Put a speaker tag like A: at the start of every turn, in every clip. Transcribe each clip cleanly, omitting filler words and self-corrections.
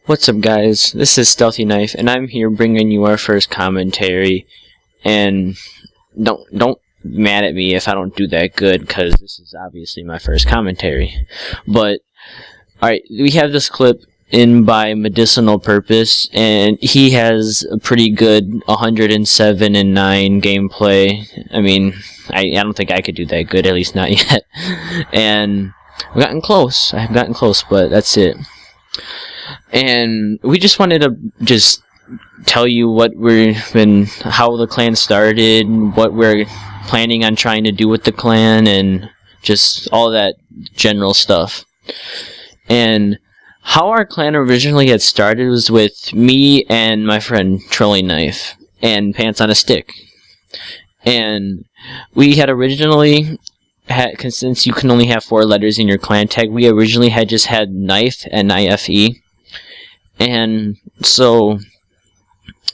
A: What's up, guys? This is StealthyNiFe, and I'm here bringing you our first commentary. And don't mad at me if I don't do that good, because this is obviously my first commentary. But alright, we have this clip in by Medicinal Purpose, and he has a pretty good 107 and 9 gameplay. I mean, I don't think I could do that good, at least not yet. And I've gotten close. I've gotten close, but that's it. And we just wanted to just tell you how the clan started, what we're planning on trying to do with the clan, and just all that general stuff. And how our clan originally had started was with me and my friend StealthyNiFe and Pants on a Stick. And we had originally since you can only have 4 letters in your clan tag, we originally had just had Knife and NIFE. And so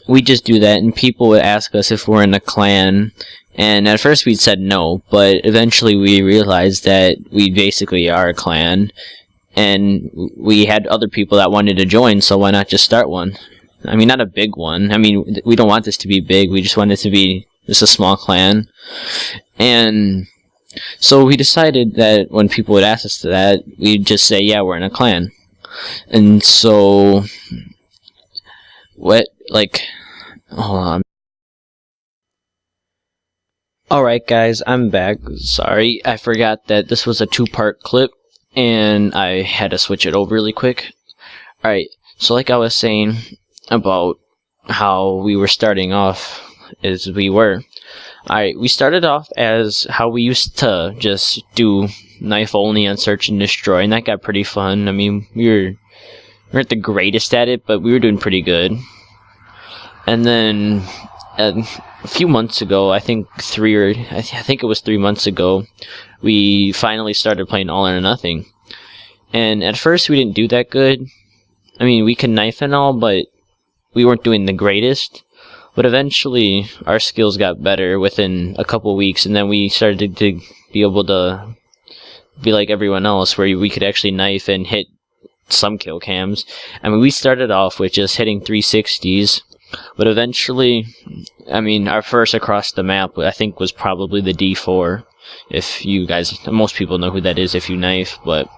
A: we just do that, and people would ask us if we're in a clan, and at first we said no, but eventually we realized that we basically are a clan, and we had other people that wanted to join, so why not just start one? I mean, not a big one. I mean, we don't want this to be big, we just want it to be just a small clan. And so we decided that when people would ask us that, we'd just say, yeah, we're in a clan. And so, hold on. Alright, guys, I'm back. Sorry, I forgot that this was a 2-part clip, and I had to switch it over really quick. Alright, so like I was saying about how we were starting off, Alright, we started off as how we used to just do knife only on search and destroy, and that got pretty fun. I mean, we weren't the greatest at it, but we were doing pretty good. And then a few months ago, I think it was 3 months ago, we finally started playing All or Nothing. And at first we didn't do that good. I mean, we could knife and all, but we weren't doing the greatest. But eventually our skills got better within a couple weeks, and then we started to be able to be like everyone else, where we could actually knife and hit some kill cams. I mean, we started off with just hitting 360s, but eventually, I mean, our first across the map, I think, was probably the D4. If you guys, most people know who that is if you knife, but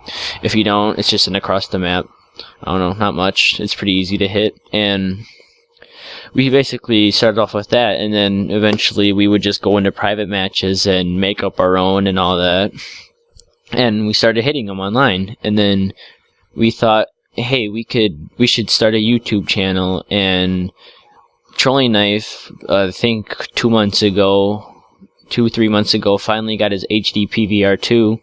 A: if you don't, it's just an across the map. I don't know, not much. It's pretty easy to hit, and we basically started off with that, and then eventually we would just go into private matches and make up our own and all that. And we started hitting them online, and then we thought, hey, we should start a YouTube channel. And StealthyNiFe, I think 3 months ago, finally got his HD PVR2,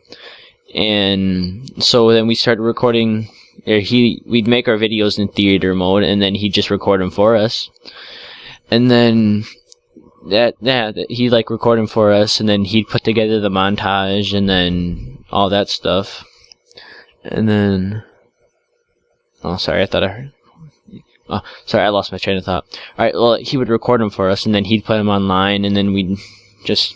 A: and so then we started recording. We'd make our videos in theater mode, and then he'd just record them for us. And then he'd record them for us, and then he'd put together the montage, and then all that stuff. And then, oh, sorry, I lost my train of thought. Alright, well, he would record them for us, and then he'd put them online, and then we'd just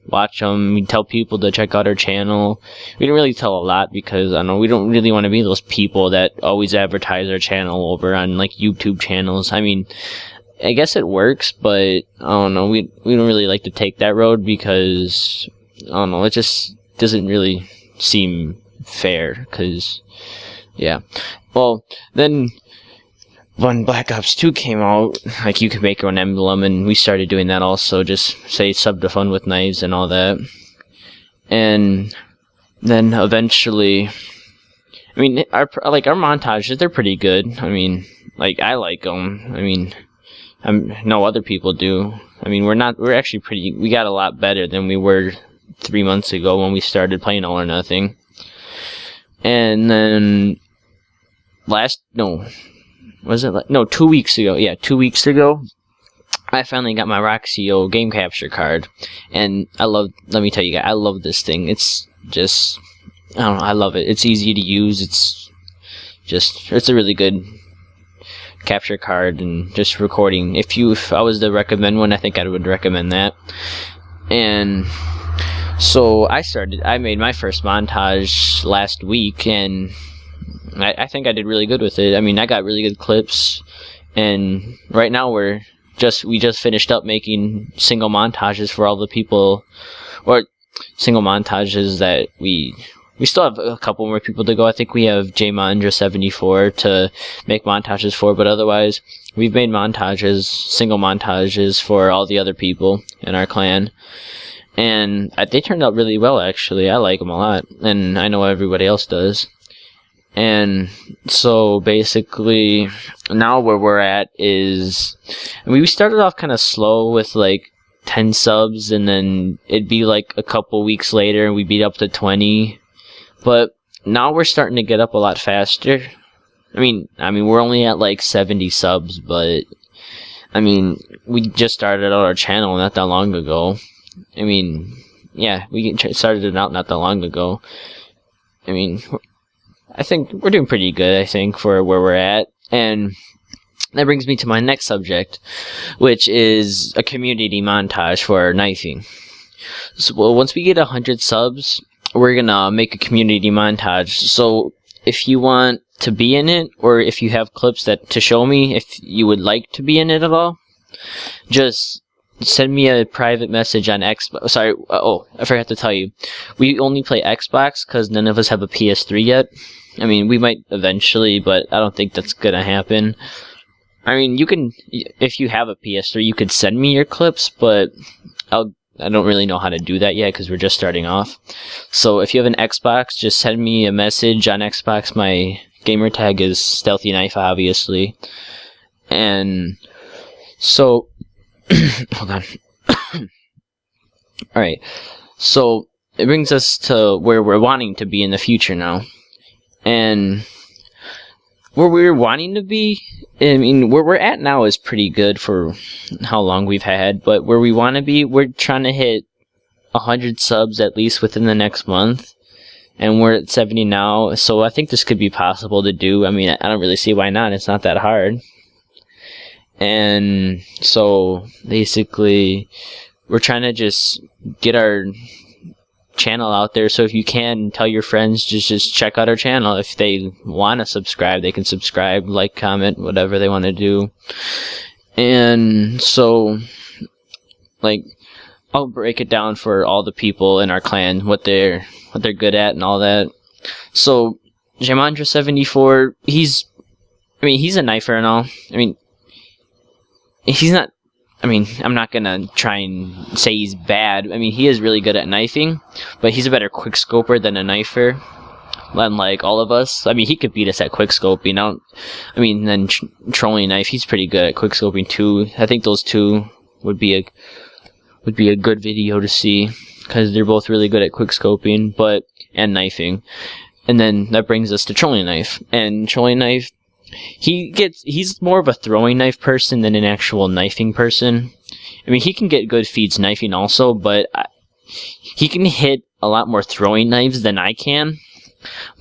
A: watch them. We'd tell people to check out our channel. We didn't really tell a lot, because, I don't know, we don't really want to be those people that always advertise our channel over on, YouTube channels. I mean, I guess it works, but, I don't know, we don't really like to take that road, because, I don't know, it just doesn't really seem fair, because, yeah. Well, then when Black Ops 2 came out, you could make your own emblem, and we started doing that also, just say sub to Fun with Knives and all that. And then eventually, I mean, our montages, they're pretty good. I mean, I like them. I mean, no other people do. I mean, we got a lot better than we were 3 months ago when we started playing All or Nothing. And then 2 weeks ago. Yeah, 2 weeks ago, I finally got my Roxio game capture card, and let me tell you guys, I love this thing. It's just, I don't know, I love it. It's easy to use. It's a really good capture card, and just recording. If I was to recommend one, I think I would recommend that. And so I made my first montage last week, and I think I did really good with it. I mean, I got really good clips, and right now we just finished up making single montages for all the people, or single montages that we still have a couple more people to go. I think we have JMondra74 to make montages for, but otherwise we've made single montages for all the other people in our clan. And they turned out really well, actually. I like them a lot, and I know everybody else does. And so basically, now where we're at is, we started off kind of slow with like 10 subs, and then it'd be like a couple weeks later and we'd be up to 20. But now we're starting to get up a lot faster. I mean, we're only at like 70 subs, but I mean, we just started out our channel not that long ago. I mean, yeah, we started it out not that long ago. I mean, I think we're doing pretty good, I think, for where we're at. And that brings me to my next subject, which is a community montage for knifing. So, well, once we get 100 subs, we're gonna make a community montage. So if you want to be in it, or if you have clips to show me if you would like to be in it at all, just send me a private message on Xbox. Sorry, I forgot to tell you. We only play Xbox because none of us have a PS3 yet. I mean, we might eventually, but I don't think that's gonna happen. I mean, you can, if you have a PS3, you could send me your clips, but I don't really know how to do that yet because we're just starting off. So if you have an Xbox, just send me a message on Xbox. My gamer tag is StealthyNiFe, obviously. And so, hold on. Alright, so it brings us to where we're wanting to be in the future now. And where we're wanting to be, I mean, where we're at now is pretty good for how long we've had, but where we want to be, we're trying to hit 100 subs at least within the next month, and we're at 70 now, so I think this could be possible to do. I mean, I don't really see why not. It's not that hard. And so basically, we're trying to just get our channel out there, so if you can, tell your friends, just check out our channel. If they want to subscribe, they can subscribe, like, comment, whatever they want to do. And so, like, I'll break it down for all the people in our clan, what they're good at and all that. So JMondra74, he's a knifer and all. I mean, he's not, I'm not gonna try and say he's bad. I mean, he is really good at knifing, but he's a better quickscoper than a knifer. Unlike all of us. I mean, he could beat us at quickscoping. Then trolling knife, he's pretty good at quickscoping too. I think those two would be a good video to see, because they're both really good at quickscoping, and knifing. And then that brings us to trolling knife. And trolling knife, he's more of a throwing knife person than an actual knifing person. I mean, he can get good feeds knifing also, but he can hit a lot more throwing knives than I can.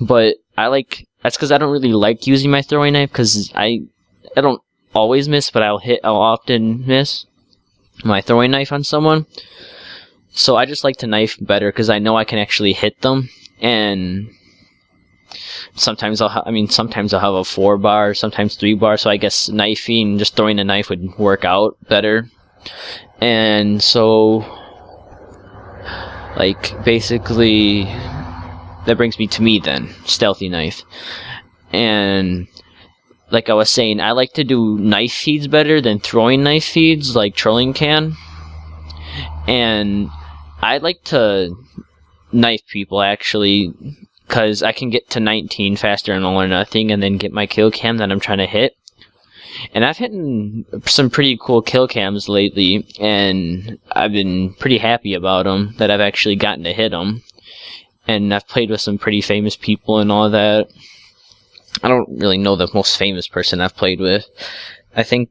A: But that's because I don't really like using my throwing knife, because I don't always miss, but I'll often miss my throwing knife on someone. So I just like to knife better, because I know I can actually hit them. And sometimes I'll have a 4-bar, sometimes 3-bar, so I guess knifing, just throwing a knife would work out better. And so, basically, that brings me to me then, StealthyNiFe. And like I was saying, I like to do knife feeds better than throwing knife feeds like trolling can. And I like to knife people, actually, because I can get to 19 faster in all or nothing, and then get my kill cam that I'm trying to hit. And I've hit some pretty cool kill cams lately, and I've been pretty happy about them, that I've actually gotten to hit them. And I've played with some pretty famous people and all that. I don't really know the most famous person I've played with. I think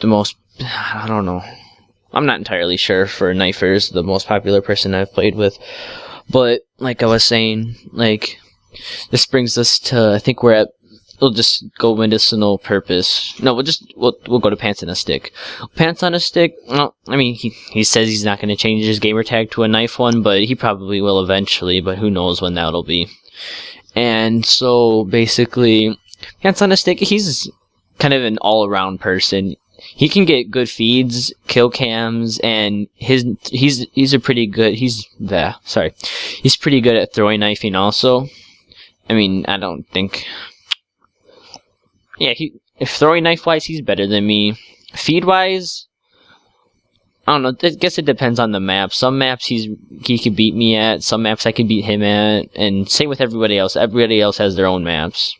A: I don't know. I'm not entirely sure for knifers, the most popular person I've played with. But, like I was saying, this brings us to, I think we'll just go medicinal purpose. No, we'll go to pants on a stick. Pants on a stick, well, he says he's not going to change his gamer tag to a knife one, but he probably will eventually, but who knows when that'll be. And so basically, Pants on a Stick, he's kind of an all-around person. He can get good feeds, kill cams, and he's pretty good at throwing knifing also. I mean, I don't think, yeah, if throwing knife wise, he's better than me. Feed wise, I don't know. I guess it depends on the map. Some maps he could beat me at. Some maps I could beat him at. And same with everybody else. Everybody else has their own maps.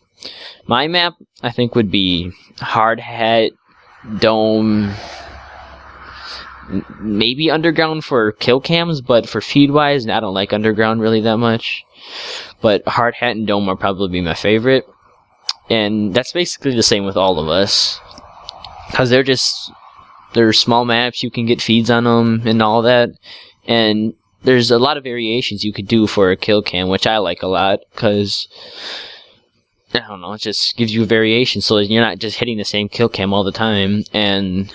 A: My map, I think, would be Hard Hat, Dome, maybe Underground for kill cams, but for feed wise, I don't like Underground really that much. But Hard Hat and Dome are probably my favorite. And that's basically the same with all of us. Because they're small maps, you can get feeds on them and all that. And there's a lot of variations you could do for a kill cam, which I like a lot. Because, I don't know, it just gives you variation so that you're not just hitting the same kill cam all the time. And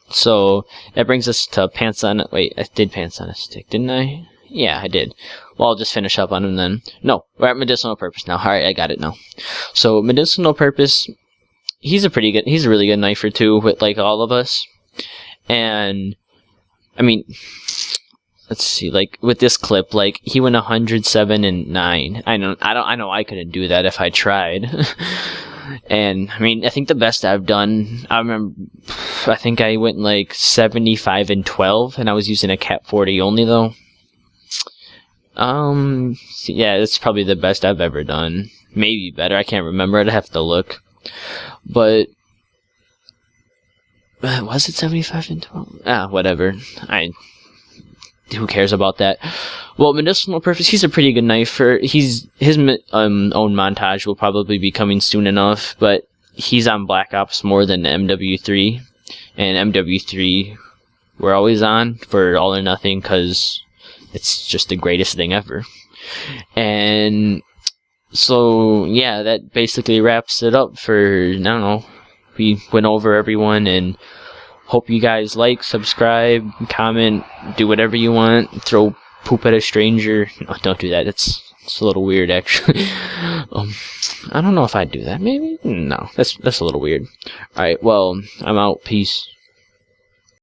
A: so that brings us to Pants on... Wait, I did Pants on a Stick, didn't I? Yeah, I did. Well, I'll just finish up on him then. No, we're at Medicinal Purpose now. Alright, I got it now. So, Medicinal Purpose, he's a really good knifer too, with like all of us. And, I mean, let's see, like, with this clip, like, he went 107 and 9. I know I couldn't do that if I tried. And, I mean, I think the best I've done, I think I went like 75 and 12, and I was using a Cat 40 only though. Yeah, that's probably the best I've ever done. Maybe better, I can't remember, I'd have to look. But, was it 75 and 12? Whatever. Who cares about that? Well, Medicinal Purpose, he's a pretty good knifer. His own montage will probably be coming soon enough, but he's on Black Ops more than MW3. And MW3 we're always on for All or Nothing because it's just the greatest thing ever. And so, yeah, that basically wraps it up for, I don't know, we went over everyone, and hope you guys like, subscribe, comment, do whatever you want, throw poop at a stranger. No, don't do that, it's a little weird actually. I don't know if I'd do that, maybe? No, that's a little weird. Alright, well, I'm out, peace.